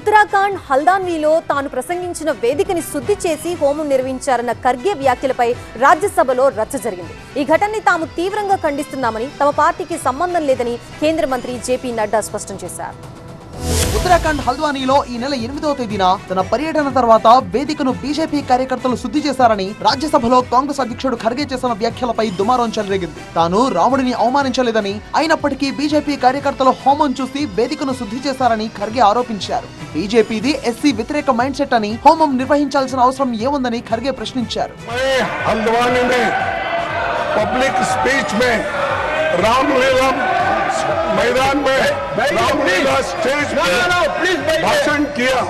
ఉత్తరాఖండ్ హల్దాన్వీలో తాను ప్రసంగించిన వేదికని శుద్ధి చేసి హోమం నిర్వహించారన్న ఖర్గే వ్యాఖ్యలపై రాజ్యసభలో రచ్చ జరిగింది. ఈ ఘటనని తాము తీవ్రంగా ఖండిస్తున్నామని, తమ పార్టీకి సంబంధం లేదని కేంద్ర మంత్రి జేపీ నడ్డా స్పష్టం చేశారు. ఉత్తరాఖండ్ హల్ద్వానీలో ఈ నెల 8వ తేదీన తన పర్యటన తర్వాత వేదికను బీజేపీ కార్యకర్తలు శుద్ధి చేశారని రాజ్యసభలో కాంగ్రెస్ అధ్యక్షుడు ఖర్గే చేసిన వ్యాఖ్యలపై దుమారం చెలరేగింది. తాను రాముడిని అవమానించలేదని, అయినప్పటికీ బీజేపీ కార్యకర్తలు హోమం చూసి వేదికను శుద్ధి చేశారని ఖర్గే ఆరోపించారు. బీజేపీది ఎస్సీ వ్యతిరేక మైండ్ సెట్ అని, హోమం నిర్వహించాల్సిన అవసరం ఏముందని ఖర్గే ప్రశ్నించారు. मैदान में रामलीला स्टेज पे भाषण किया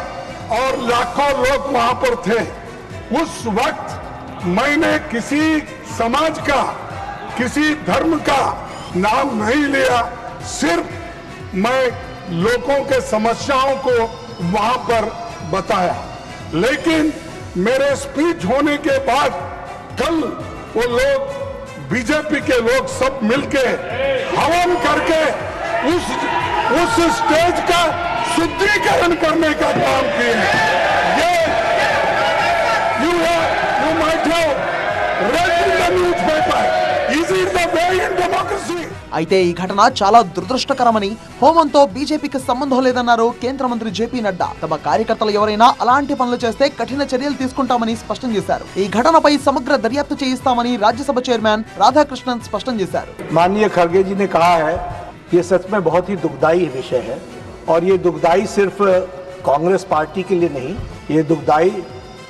और लाखों लोग वहां पर थे. उस वक्त मैंने किसी समाज का, किसी धर्म का नाम नहीं लिया. सिर्फ मैं लोगों के समस्याओं को वहां पर बताया. लेकिन मेरे स्पीच होने के बाद कल वो लोग, बीजेपी के लोग सब मिलके हवन करके उस स्टेज का शुद्धिकरण करने का काम किए. ये you might have read in the newspaper. Is it the way in democracy? అయితే ఈ ఘటన చాలా దురదృష్టకరమని, హోమంతో బీజేపీకి సంబంధం లేదన్నారు కేంద్ర మంత్రి జేపీ నడ్డా. తమ కార్యకర్తలు ఎవరైనా అలాంటి పనులు చేస్తే కఠిన చర్యలు తీసుకుంటామని స్పష్టం చేశారు. ఈ ఘటనపై సమగ్ర దర్యాప్తు చేయిస్తామని రాజ్యసభ చైర్మన్ రాధాకృష్ణన్ స్పష్టం చేశారు. माननीय खड़गे जी ने कहा है, ये सच में बहुत ही दुखदाई विषय है और ये दुखदाई सिर्फ कांग्रेस पार्टी के लिए नहीं, ये दुखदाई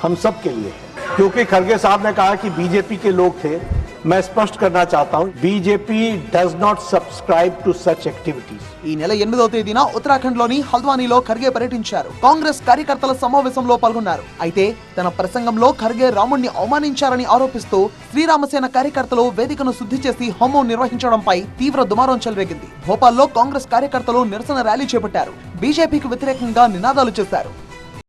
हम सब के लिए है. क्योंकि खड़गे साहब ने कहा कि बीजेपी के लोग थे. मैं स्पष्ट करना चाहता हूं, BJP does not subscribe to such activities. ఈ నెల 8వ తేదీన ఉత్తరాఖండ్ లోని హల్ద్వానీలో ఖర్గే పర్యటించారు. కాంగ్రెస్ కార్యకర్తల సమావేశంలో పాల్గొన్నారు. అయితే తన ప్రసంగంలో ఖర్గే రాముడిని అవమానించారని ఆరోపిస్తూ శ్రీరామసేన కార్యకర్తలు వేదికను శుద్ధి చేసి హోమం నిర్వహించడంపై తీవ్ర దుమారం చెలరేగింది. భోపాల్లో కాంగ్రెస్ కార్యకర్తలు నిరసన ర్యాలీ చేపట్టారు. బీజేపీకి వ్యతిరేకంగా నినాదాలు చేశారు.